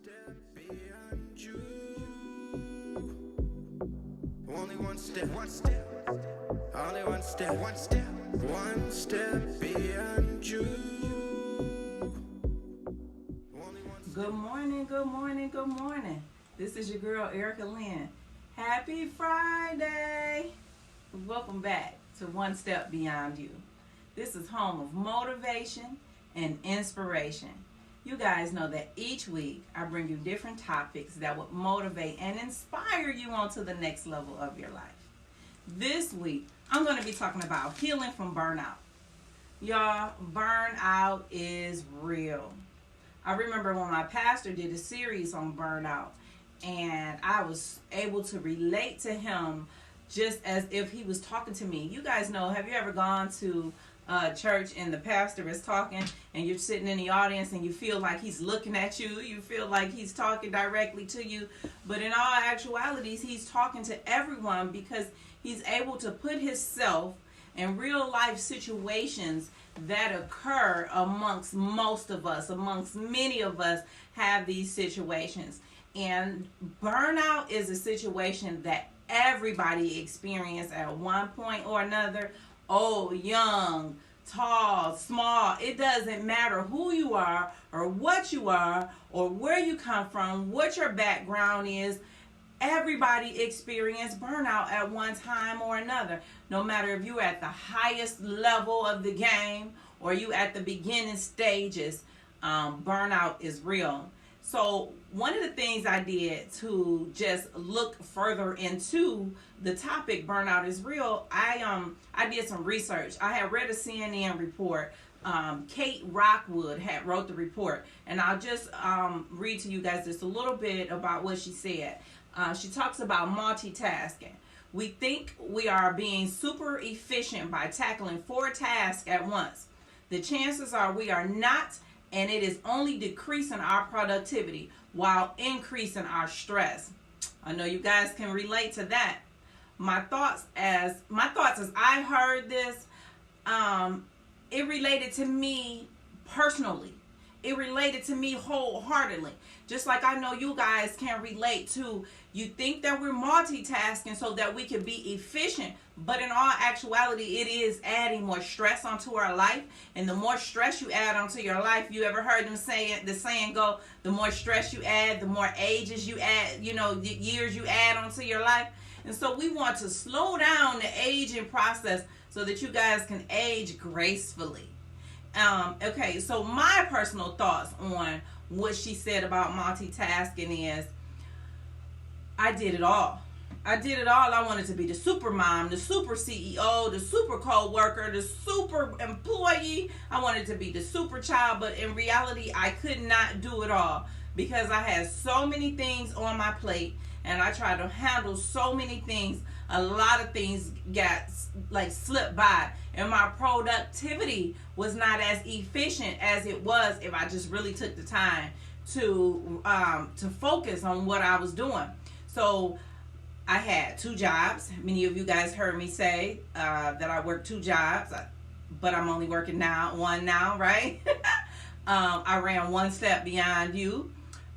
step beyond you. Only one step, only one step, one step beyond you. Good morning, good morning, good morning. This is your girl, Erica Lynn. Happy Friday. Welcome back to One Step Beyond You. This is home of motivation and inspiration. You guys know that each week I bring you different topics that would motivate and inspire you onto the next level of your life. This week, I'm going to be talking about healing from burnout. Y'all, burnout is real. I remember when my pastor did a series on burnout, and I was able to relate to him just as if he was talking to me. You guys know, have you ever gone to church and the pastor is talking and you're sitting in the audience and you feel like he's looking at you, you feel like he's talking directly to you, but in all actualities he's talking to everyone because he's able to put himself in real life situations that occur amongst most of us, amongst many of us have these situations. And burnout is a situation that everybody experiences at one point or another. Old, young, tall, small, it doesn't matter who you are or what you are or where you come from, what your background is. Everybody experiences burnout at one time or another. No matter if you're at the highest level of the game or you at the beginning stages, burnout is real. So one of the things I did to just look further into the topic, burnout is real, I did some research. I had read a CNN report. Kate Rockwood had wrote the report, and I'll just read to you guys just a little bit about what she said. She talks about multitasking. We think we are being super efficient by tackling 4 tasks at once. The chances are we are not, and it is only decreasing our productivity while increasing our stress. I know you guys can relate to that. My thoughts as I heard this, it related to me personally. It related to me wholeheartedly. Just like I know you guys can relate to, you think that we're multitasking so that we can be efficient, but in all actuality, it is adding more stress onto our life. And the more stress you add onto your life, you ever heard them say it, the saying go, the more stress you add, the more ages you add, the years you add onto your life. And so we want to slow down the aging process so that you guys can age gracefully. Okay, so my personal thoughts on what she said about multitasking is, I did it all. I wanted to be the super mom, the super CEO, the super co-worker, the super employee. I wanted to be the super child, but in reality, I could not do it all because I had so many things on my plate and I tried to handle so many things. A lot of things got slipped by, and my productivity was not as efficient as it was if I just really took the time to focus on what I was doing. So I had 2 jobs. Many of you guys heard me say that I work 2 jobs, but I'm only working one now, right? I ran One Step Beyond You.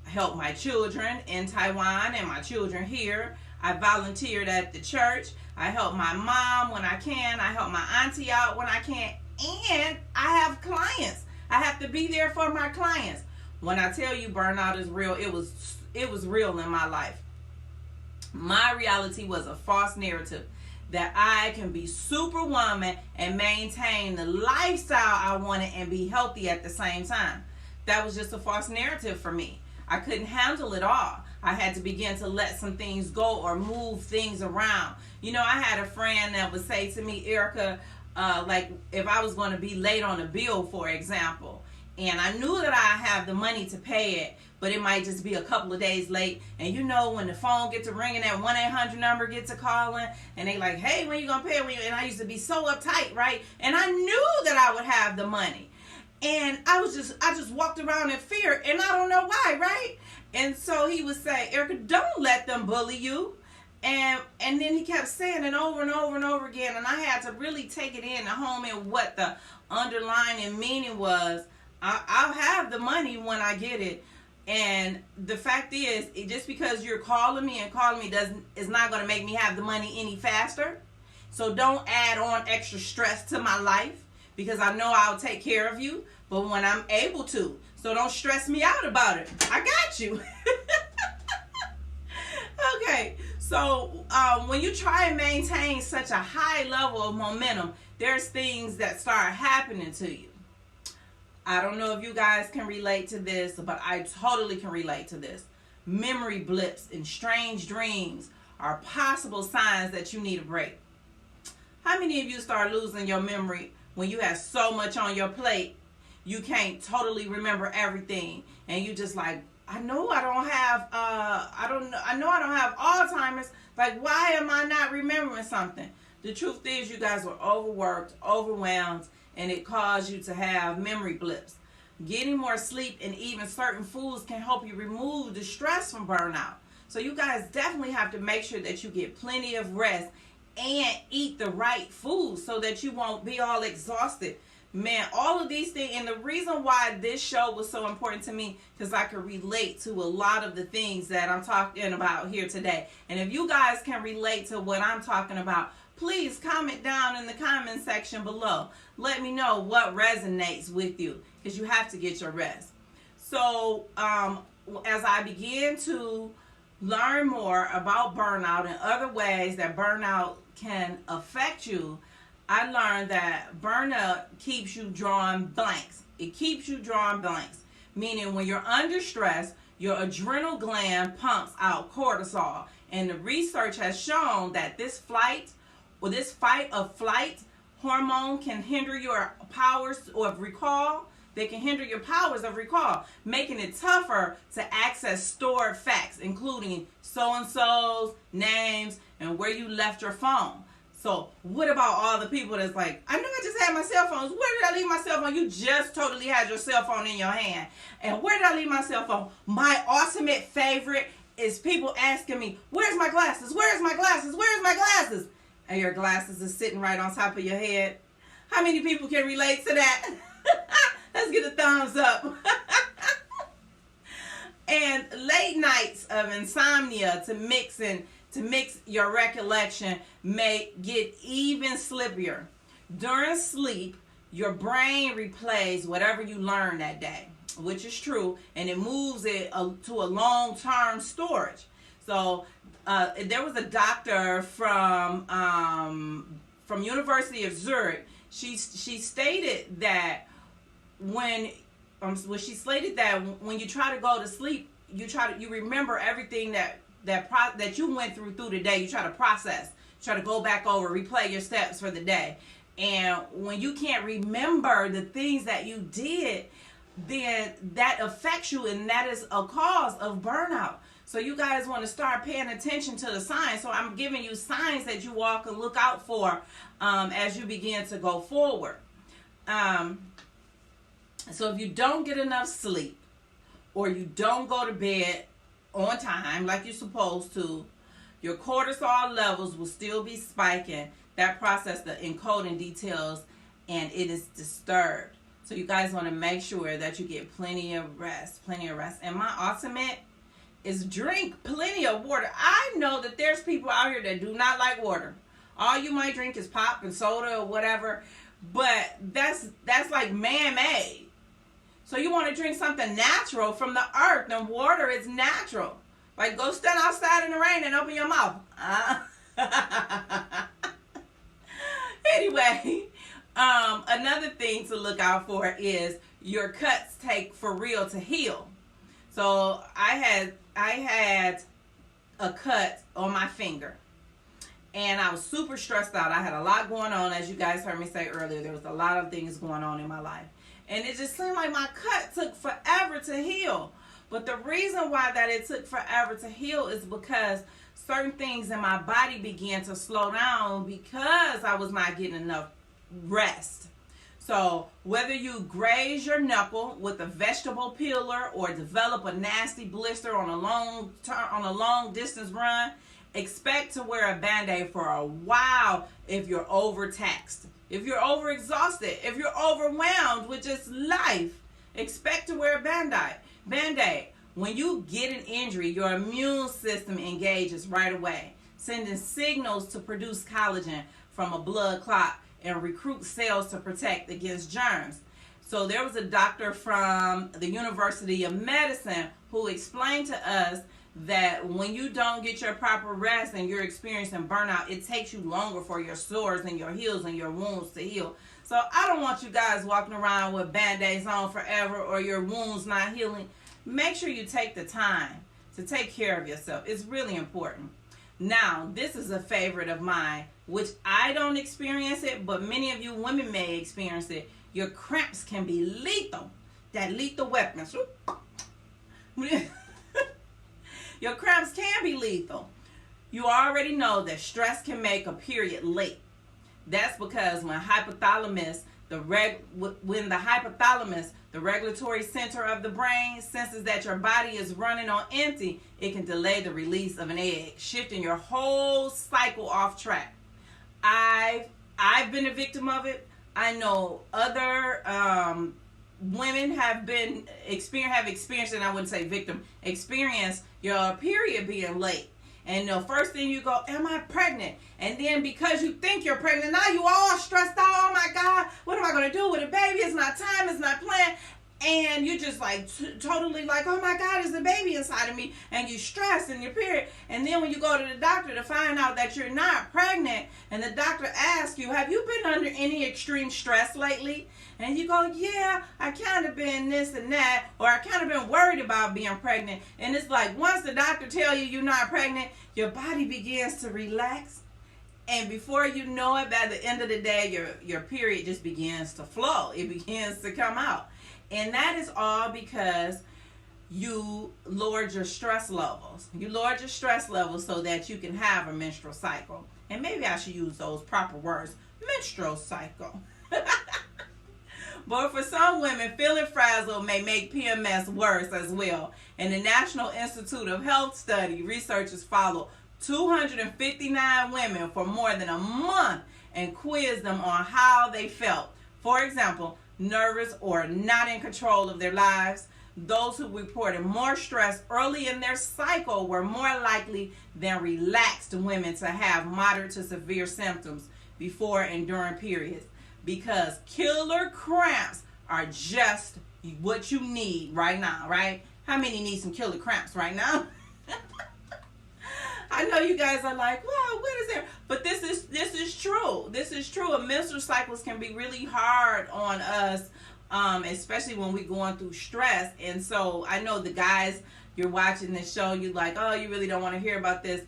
I helped my children in Taiwan and my children here. I volunteered at the church. I help my mom when I can. I help my auntie out when I can. And I have clients. I have to be there for my clients. When I tell you burnout is real, it was real in my life. My reality was a false narrative that I can be superwoman and maintain the lifestyle I wanted and be healthy at the same time. That was just a false narrative for me. I couldn't handle it all. I had to begin to let some things go or move things around. I had a friend that would say to me, Erica, if I was going to be late on a bill, for example, and I knew that I have the money to pay it, but it might just be a couple of days late. And when the phone gets to ringing, that 1-800 number gets to calling, and they like, hey, when you going to pay it? And I used to be so uptight, right? And I knew that I would have the money. And I just walked around in fear, and I don't know why, right? And so he would say, Erica, don't let them bully you. And then he kept saying it over and over and over again, and I had to really take it in home and what the underlying meaning was. I'll have the money when I get it, And the fact is, just because you're calling me and calling me is not going to make me have the money any faster. So don't add on extra stress to my life, because I know I'll take care of you, but when I'm able to. So don't stress me out about it. I got you. Okay, so when you try and maintain such a high level of momentum, there's things that start happening to you. I don't know if you guys can relate to this, but I totally can relate to this. Memory blips and strange dreams are possible signs that you need a break. How many of you start losing your memory when you have so much on your plate, you can't totally remember everything, and you just like, I know I don't have Alzheimer's. Like, why am I not remembering something? The truth is, you guys were overworked, overwhelmed, and it caused you to have memory blips. Getting more sleep and even certain foods can help you remove the stress from burnout. So you guys definitely have to make sure that you get plenty of rest and eat the right food so that you won't be all exhausted. Man, all of these things, and the reason why this show was so important to me, because I could relate to a lot of the things that I'm talking about here today. And if you guys can relate to what I'm talking about, please comment down in the comment section below. Let me know what resonates with you, because you have to get your rest. So as I begin to learn more about burnout and other ways that burnout can affect you, I learned that burnout keeps you drawing blanks. It keeps you drawing blanks, meaning when you're under stress, your adrenal gland pumps out cortisol. And the research has shown that this fight or flight hormone can hinder your powers of recall. They can hinder your powers of recall, making it tougher to access stored facts, including so-and-so's names and where you left your phone. So what about all the people that's like, I know I just had my cell phone. Where did I leave my cell phone? You just totally had your cell phone in your hand. And where did I leave my cell phone? My ultimate favorite is people asking me, where's my glasses? Where's my glasses? Where's my glasses? And your glasses are sitting right on top of your head. How many people can relate to that? Let's get a thumbs up. And late nights of insomnia to mix your recollection may get even slippier. During sleep, your brain replays whatever you learned that day, which is true, and it moves it to a long-term storage. So there was a doctor from University of Zurich. She stated that when you try to go to sleep, you remember everything that you went through the day. You try to process, try to go back over, replay your steps for the day. And when you can't remember the things that you did, then that affects you, and that is a cause of burnout. So you guys want to start paying attention to the signs. So I'm giving you signs that you all can look out for as you begin to go forward. So if you don't get enough sleep, or you don't go to bed on time like you're supposed to, your cortisol levels will still be spiking. That process, the encoding details, and it is disturbed. So you guys want to make sure that you get plenty of rest. And my ultimate is drink plenty of water. I know that there's people out here that do not like water. All you might drink is pop and soda or whatever, but that's like man-made. So you want to drink something natural from the earth, and water is natural. Like, go stand outside in the rain and open your mouth. Anyway, another thing to look out for is your cuts take for real to heal. So I had a cut on my finger, and I was super stressed out. I had a lot going on, as you guys heard me say earlier. There was a lot of things going on in my life, and it just seemed like my cut took forever to heal. But the reason why that it took forever to heal is because certain things in my body began to slow down because I was not getting enough rest. So whether you graze your knuckle with a vegetable peeler or develop a nasty blister on a long distance run, expect to wear a Band-Aid for a while if you're overtaxed, if you're overexhausted, if you're overwhelmed with just life. Expect to wear a Band-Aid. When you get an injury, your immune system engages right away, sending signals to produce collagen from a blood clot and recruit cells to protect against germs. So there was a doctor from the University of Medicine who explained to us that when you don't get your proper rest and you're experiencing burnout, it takes you longer for your sores and your heals and your wounds to heal. So I don't want you guys walking around with Band-Aids on forever or your wounds not healing. Make sure you take the time to take care of yourself. It's really important. Now, this is a favorite of mine, which I don't experience it, but many of you women may experience it. Your cramps can be lethal. That lethal weapon. Your cramps can be lethal. You already know that stress can make a period late. That's because when the hypothalamus, the regulatory center of the brain, senses that your body is running on empty, it can delay the release of an egg, shifting your whole cycle off track. I've been a victim of it. I know other women have experienced, and I wouldn't say victim, experience your period being late. And the first thing you go, am I pregnant? And then because you think you're pregnant, now you all stressed out. Oh my God, what am I going to do with a baby? It's not time, it's not planned. And you're just like totally like, oh my God, there's a baby inside of me. And you stress in your period. And then when you go to the doctor to find out that you're not pregnant, and the doctor asks you, have you been under any extreme stress lately? And you go, yeah, I kind of been this and that, or I kind of been worried about being pregnant. And it's like once the doctor tells you you're not pregnant, your body begins to relax. And before you know it, by the end of the day, your period just begins to flow. It begins to come out. And that is all because you lowered your stress levels. You lowered your stress levels so that you can have a menstrual cycle. And maybe I should use those proper words, menstrual cycle. But for some women, feeling frazzled may make PMS worse as well. In the National Institute of Health study, researchers followed 259 women for more than a month and quizzed them on how they felt. For example, nervous or not in control of their lives. Those who reported more stress early in their cycle were more likely than relaxed women to have moderate to severe symptoms before and during periods, because killer cramps are just what you need right now, right? How many need some killer cramps right now? I know you guys are like, well, what is there? But this is true. This is true. Menstrual cycles can be really hard on us, especially when we're going through stress. And so I know the guys, you're watching this show, you're like, oh, you really don't want to hear about this.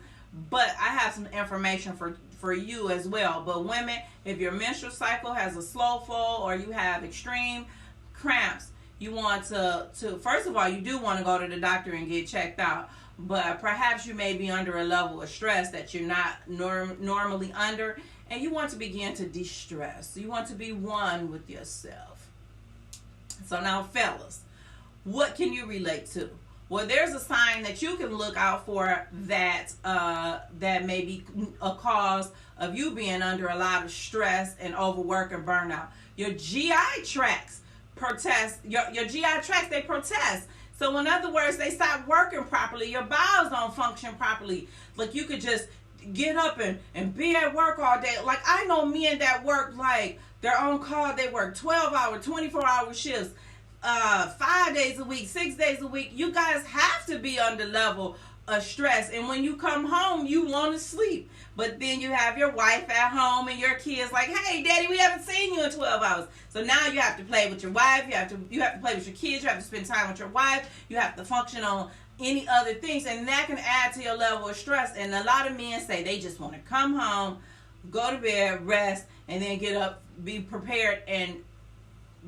But I have some information for you as well. But women, if your menstrual cycle has a slow flow or you have extreme cramps, you want to first of all, you do want to go to the doctor and get checked out. But perhaps you may be under a level of stress that you're not normally under, and you want to begin to de-stress. You want to be one with yourself. So now, fellas, what can you relate to? Well, there's a sign that you can look out for that may be a cause of you being under a lot of stress and overwork and burnout. Your GI tracts protest. Your GI tracts, they protest. So in other words, they stop working properly. Your bowels don't function properly. Like you could just get up and be at work all day. Like I know men that work like they're on call. They work 12-hour, 24-hour shifts, 5 days a week, 6 days a week. You guys have to be under level of stress. And when you come home, you want to sleep. But then you have your wife at home and your kids like, hey, daddy, we haven't seen you in 12 hours. So now you have to play with your wife. You have to play with your kids. You have to spend time with your wife. You have to function on any other things. And that can add to your level of stress. And a lot of men say they just want to come home, go to bed, rest, and then get up, be prepared and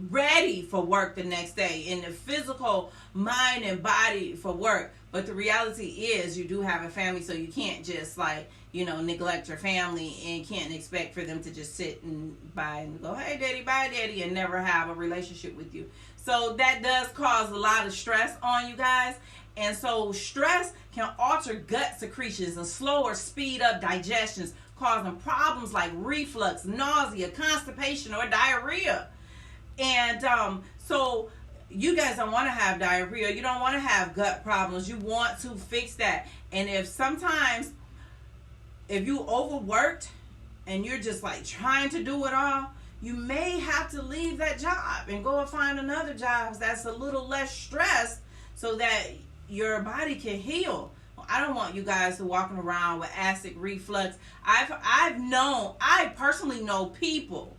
ready for work the next day in the physical mind and body for work. But the reality is you do have a family, so you can't just neglect your family and can't expect for them to just sit and go, hey daddy, bye daddy, and never have a relationship with you. So that does cause a lot of stress on you guys. And so stress can alter gut secretions and slow or speed up digestions, causing problems like reflux, nausea, constipation, or diarrhea. And so you guys don't want to have diarrhea. You don't want to have gut problems. You want to fix that. And if you overworked and you're just like trying to do it all, you may have to leave that job and go and find another job that's a little less stressed so that your body can heal. I don't want you guys to walking around with acid reflux. I personally know people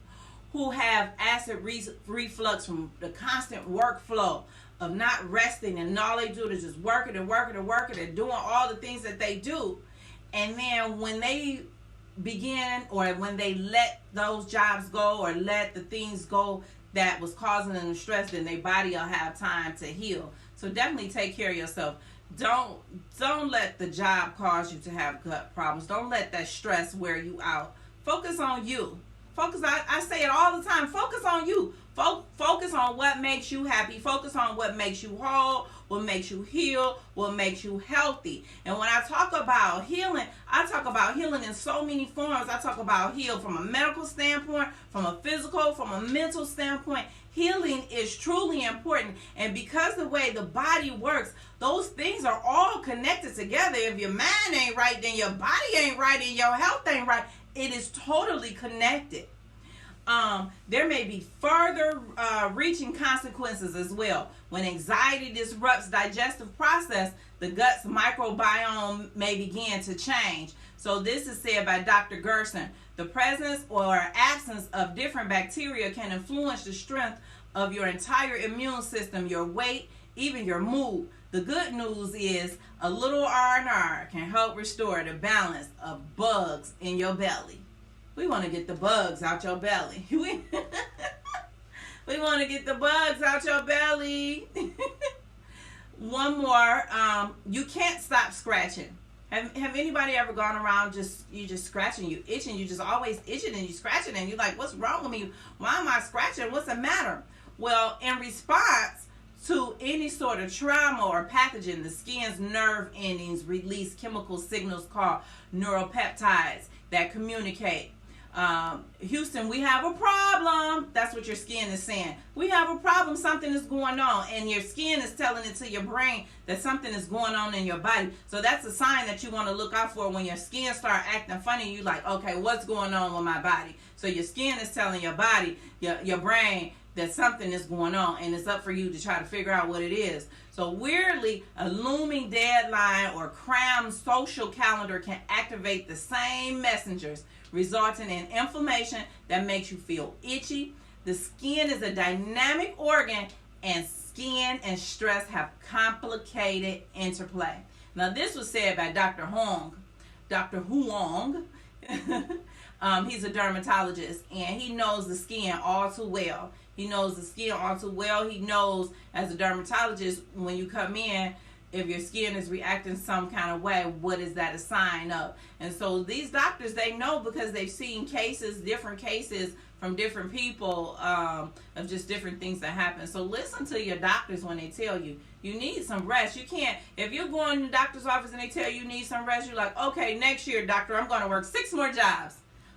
who have acid reflux from the constant workflow of not resting, and all they do is just working and working and working and doing all the things that they do. And then when they begin, or when they let those jobs go or let the things go that was causing them stress, then their body will have time to heal. So definitely take care of yourself. Don't let the job cause you to have gut problems. Don't let that stress wear you out. Focus on you. I say it all the time. Focus on you. Focus on what makes you happy. Focus on what makes you whole, what makes you heal, what makes you healthy. And when I talk about healing, I talk about healing in so many forms. I talk about heal from a medical standpoint, from a physical, from a mental standpoint. Healing is truly important. And because the way the body works, those things are all connected together. If your mind ain't right, then your body ain't right, and your health ain't right. It is totally connected. There may be further reaching consequences as well. When anxiety disrupts digestive process, the gut's microbiome may begin to change. So this is said by Dr. Gerson. The presence or absence of different bacteria can influence the strength of your entire immune system, your weight, even your mood. The good news is a little R&R can help restore the balance of bugs in your belly. We want to get the bugs out your belly. We want to get the bugs out your belly. One more. You can't stop scratching. Have anybody ever gone around you just scratching, you itching, you just always itching and you scratching and you're like, what's wrong with me? Why am I scratching? What's the matter? Well, in response to any sort of trauma or pathogen, the skin's nerve endings release chemical signals called neuropeptides that communicate. Houston, we have a problem. That's what your skin is saying. We have a problem. Something is going on. And your skin is telling it to your brain that something is going on in your body. So that's a sign that you want to look out for. When your skin start acting funny, you like, okay, what's going on with my body? So your skin is telling your body, your brain, that something is going on, and it's up for you to try to figure out what it is. So weirdly, a looming deadline or crammed social calendar can activate the same messengers, resulting in inflammation that makes you feel itchy. The skin is a dynamic organ, and skin and stress have complicated interplay. Now, this was said by Dr. Huang. He's a dermatologist, and he knows the skin all too well. He knows as a dermatologist, when you come in, if your skin is reacting some kind of way, what is that a sign of? And so these doctors, they know because they've seen different cases from different people of just different things that happen. So listen to your doctors when they tell you need some rest. You can't, if you're going to the doctor's office and they tell you need some rest, you're like, okay, next year, doctor, I'm going to work 6 more jobs.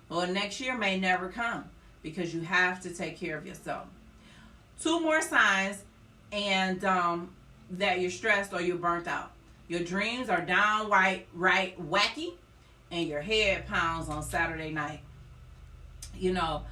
Well, next year may never come because you have to take care of yourself. 2 more signs and that you're stressed or you're burnt out. Your dreams are downright wacky, and your head pounds on Saturday night. You know,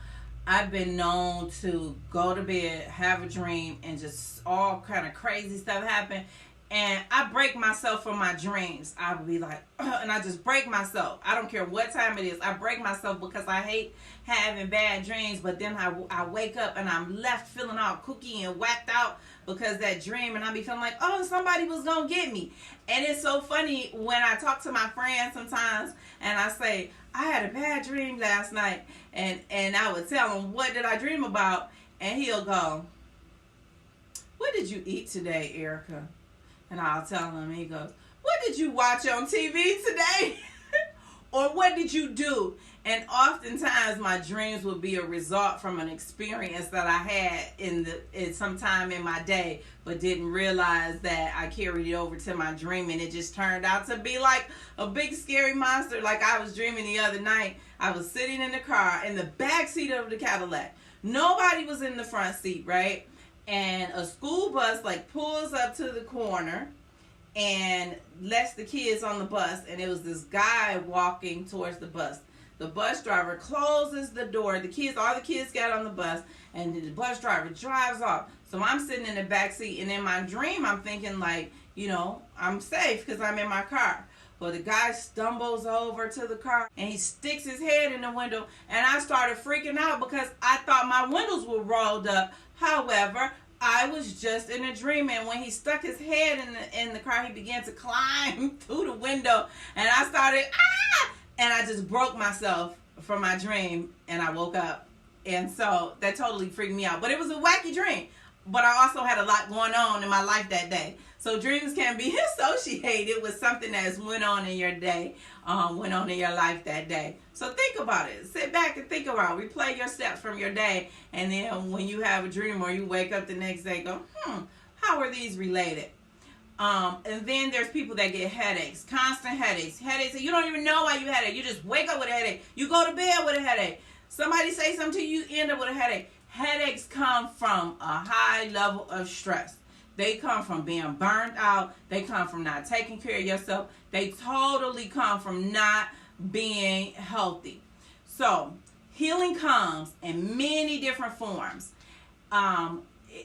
I've been known to go to bed, have a dream, and just all kind of crazy stuff happen. And I break myself from my dreams. I would be like, and I just break myself. I don't care what time it is. I break myself because I hate having bad dreams. But then I wake up and I'm left feeling all kooky and whacked out because that dream. And I be feeling like, oh, somebody was going to get me. And it's so funny when I talk to my friends sometimes and I say, I had a bad dream last night. And I would tell him, what did I dream about? And he'll go, what did you eat today, Erica? And I'll tell him, he goes, what did you watch on TV today? Or what did you do? And oftentimes my dreams will be a result from an experience that I had in some time in my day, but didn't realize that I carried it over to my dream, and it just turned out to be like a big scary monster. Like I was dreaming the other night, I was sitting in the car in the back seat of the Cadillac. Nobody was in the front seat, right? and a school bus like pulls up to the corner and lets the kids on the bus, and it was this guy walking towards the bus. The bus driver closes the door. All the kids got on the bus, and the bus driver drives off. So I'm sitting in the back seat, and in my dream, I'm thinking like, I'm safe because I'm in my car. Well, the guy stumbles over to the car, and he sticks his head in the window, and I started freaking out because I thought my windows were rolled up. However, I was just in a dream, and when he stuck his head in the car, he began to climb through the window, and I started, and I just broke myself from my dream, and I woke up. And so that totally freaked me out. But it was a wacky dream. But I also had a lot going on in my life that day. So dreams can be associated with something that went on in your day, went on in your life that day. So think about it. Sit back and think about it. Replay your steps from your day. And then when you have a dream or you wake up the next day, go, how are these related? And then there's people that get headaches, constant headaches. Headaches, you don't even know why you had it. You just wake up with a headache. You go to bed with a headache. Somebody say something to you, you end up with a headache. Headaches come from a high level of stress. They come from being burned out. They come from not taking care of yourself. They totally come from not being healthy. So healing comes in many different forms.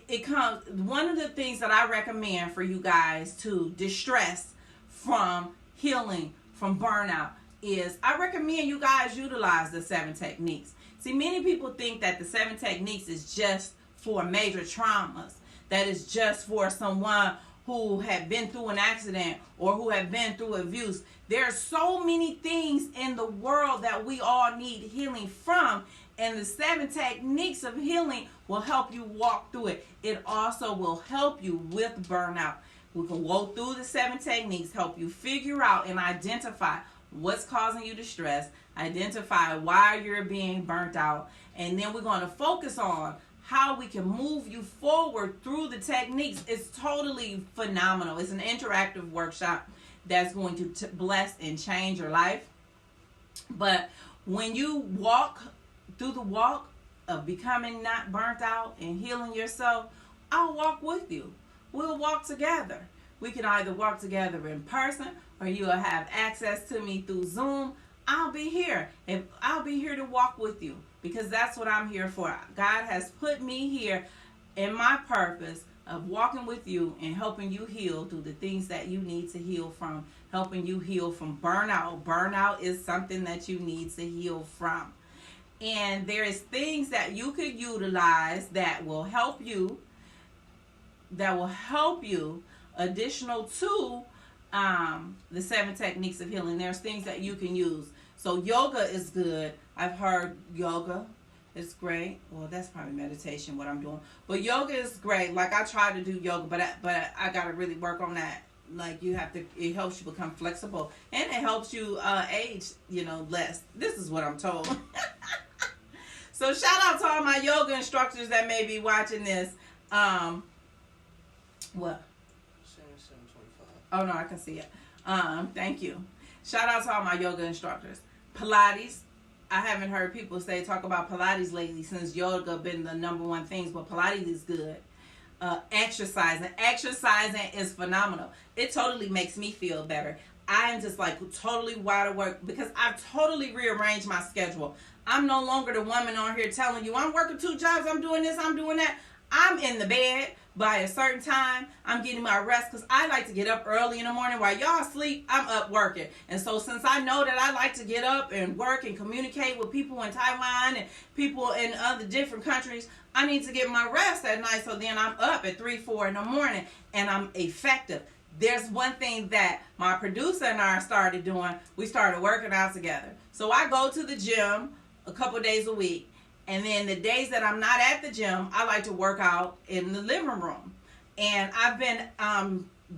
It comes, one of the things that I recommend for you guys to distress from healing from burnout is I recommend you guys utilize the 7 techniques. See, many people think that the 7 techniques is just for major traumas, that is just for someone who had been through an accident or who have been through abuse. There are so many things in the world that we all need healing from, and the 7 techniques of healing will help you walk through it. It also will help you with burnout. We can go through the 7 techniques, help you figure out and identify what's causing you distress, identify why you're being burnt out, and then we're going to focus on how we can move you forward through the techniques. It's totally phenomenal. It's an interactive workshop that's going to bless and change your life. But when you walk through the walk of becoming not burnt out and healing yourself, I'll walk with you. We'll walk together. We can either walk together in person or you'll have access to me through Zoom. I'll be here. I'll be here to walk with you because that's what I'm here for. God has put me here in my purpose of walking with you and helping you heal through the things that you need to heal from, helping you heal from burnout. Burnout is something that you need to heal from. And there is things that you could utilize that will help you, additional to the 7 techniques of healing. There's things that you can use. So yoga is good. I've heard yoga is great. Well, that's probably meditation, what I'm doing. But yoga is great. Like I try to do yoga, but I got to really work on that. Like it helps you become flexible and it helps you age, less. This is what I'm told. So shout out to all my yoga instructors that may be watching this. What? 7:25. Oh no, I can see it. Thank you. Shout out to all my yoga instructors. Pilates. I haven't heard people talk about Pilates lately since yoga been the number one things, but Pilates is good. Exercising is phenomenal. It totally makes me feel better. I am just like totally wide awake because I've totally rearranged my schedule. I'm no longer the woman on here telling you I'm working 2 jobs, I'm doing this, I'm doing that. I'm in the bed by a certain time. I'm getting my rest because I like to get up early in the morning while y'all sleep. I'm up working. And so since I know that I like to get up and work and communicate with people in Taiwan and people in other different countries, I need to get my rest at night. So then I'm up at 3, 4 in the morning and I'm effective. There's one thing that my producer and I started doing. We started working out together. So I go to the gym a couple days a week. And then the days that I'm not at the gym, I like to work out in the living room. And I've been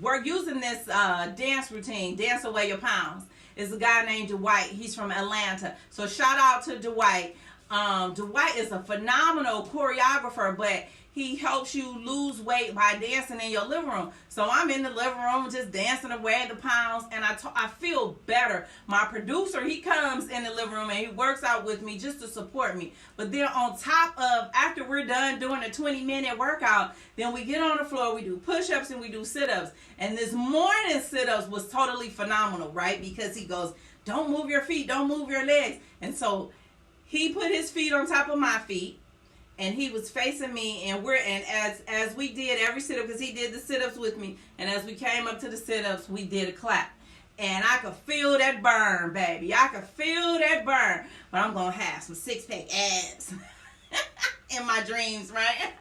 we're using this dance routine, Dance Away Your Pounds. It's a guy named Dwight. He's from Atlanta. So shout out to Dwight. Dwight is a phenomenal choreographer, but he helps you lose weight by dancing in your living room. So I'm in the living room just dancing away the pounds, and I feel better. My producer, he comes in the living room and he works out with me just to support me. But then on top of, after we're done doing a 20-minute workout, then we get on the floor, we do push-ups and we do sit-ups. And this morning sit-ups was totally phenomenal, right? Because he goes, don't move your feet, don't move your legs. And so he put his feet on top of my feet, and he was facing me, and as we did every sit-up, because he did the sit-ups with me, and as we came up to the sit-ups, we did a clap. And I could feel that burn, baby. I could feel that burn. But I'm going to have some six-pack abs in my dreams, right?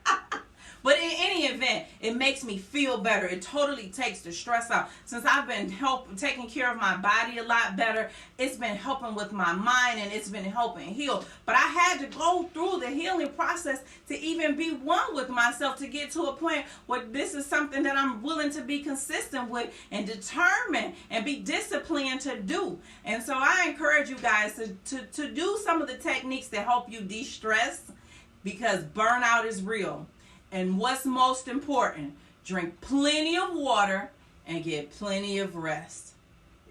But in any event, it makes me feel better. It totally takes the stress out. Since I've been taking care of my body a lot better, it's been helping with my mind, and it's been helping heal. But I had to go through the healing process to even be one with myself, to get to a point where this is something that I'm willing to be consistent with and determined and be disciplined to do. And so I encourage you guys to do some of the techniques that help you de-stress, because burnout is real. And what's most important, drink plenty of water and get plenty of rest.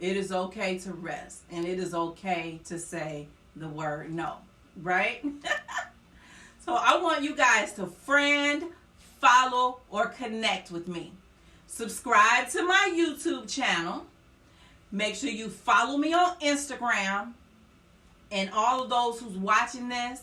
It is okay to rest, and it is okay to say the word no, right? So I want you guys to friend, follow, or connect with me. Subscribe to my YouTube channel. Make sure you follow me on Instagram. And all of those who's watching this,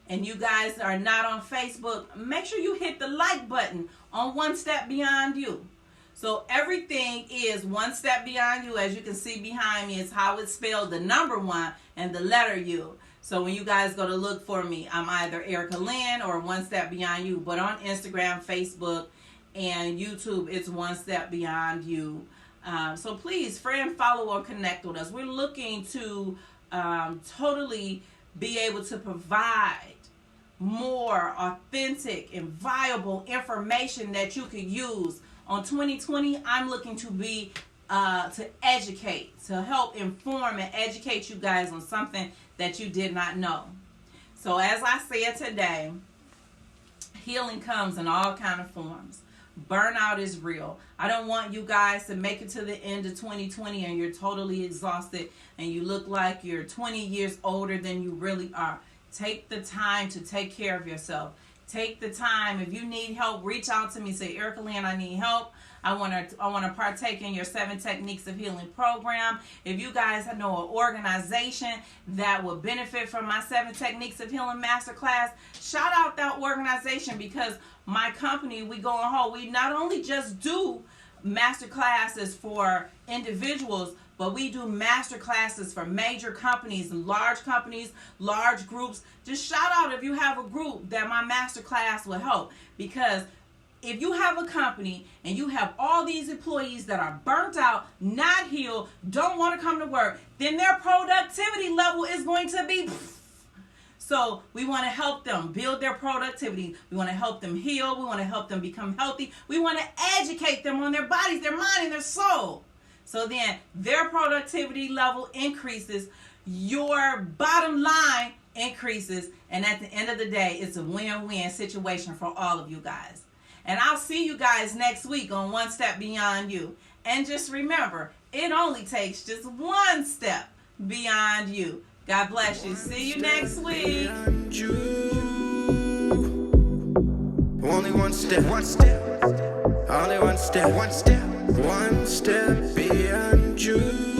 and you guys are not on Facebook, make sure you hit the like button on One Step Beyond You. So everything is One Step Beyond You. As you can see behind me, is how it's spelled, the number 1 and the letter U. So when you guys go to look for me, I'm either Erica Lynn or One Step Beyond You. But on Instagram, Facebook, and YouTube, it's One Step Beyond You. So please, friend, follow, or connect with us. We're looking to totally be able to provide more authentic and viable information that you could use. On 2020, I'm looking to be to educate, to help inform and educate you guys on something that you did not know. So as I said today, healing comes in all kind of forms. Burnout is real. I don't want you guys to make it to the end of 2020 and you're totally exhausted and you look like you're 20 years older than you really are. Take the time to take care of yourself. Take the time. If you need help, reach out to me. Say, Erica Lynn, I need help. I want to partake in your 7 Techniques of Healing program. If you guys know an organization that will benefit from my 7 Techniques of Healing masterclass, shout out that organization, because my company, we go on hold. We not only just do masterclasses for individuals, but we do master classes for major companies, large groups. Just shout out if you have a group that my master class will help. Because if you have a company and you have all these employees that are burnt out, not healed, don't want to come to work, then their productivity level is going to be... So we want to help them build their productivity. We want to help them heal. We want to help them become healthy. We want to educate them on their bodies, their mind, and their soul. So then their productivity level increases, your bottom line increases, and at the end of the day, it's a win-win situation for all of you guys. And I'll see you guys next week on One Step Beyond You. And just remember, it only takes just one step beyond you. God bless you. See you next week. Only one step, only one step beyond you.